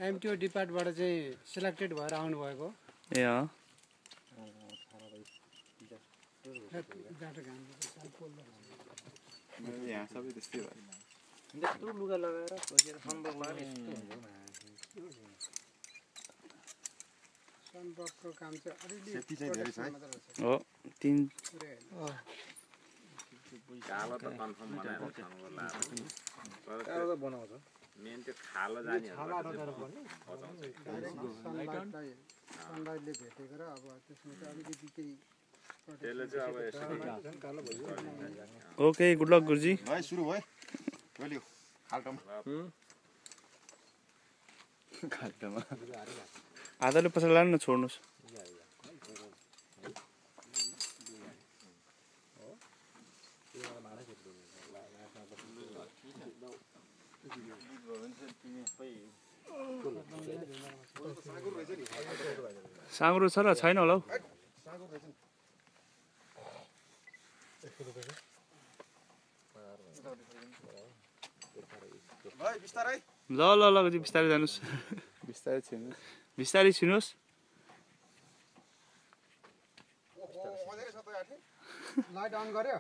एमटिओ डिपार्टबाट चाहिँ सिलेक्टेड भएर आउनु भएको ए अँ यहाँ सबै त्यस्तै भयो त्यत्रो लुगा लगाएर बसेर सम्भव लाग्ने यस्तो हुन्छ सनबर्गको काम चाहिँ अलिअलि सेफ्टी चाहिँ धेरै छ है हो 3 कालो त कन्फर्म बनाएर छाउनु लाग्छ तर कालो त बनाउँछ मेन त्यो खालो जानेहरु सनलाइटले भेटेको र अब त्यसमा चाहिँ अलिकति केही त्यसले चाहिँ अब यसरी कालो भयो ओके गुड लक गुरुजी है सुरु भयो गलियो खाल्टोमा खाल्टोमा आधाले पछाडि लानु न छोड्नुस् साँगुरो छ र छैन होला हौ ल ल ल गुरुजी बिस्तारै जानुस् बिस्तारै छिर्नुस् बिस्तारै छिर्नुस् लाइट अन गर्यो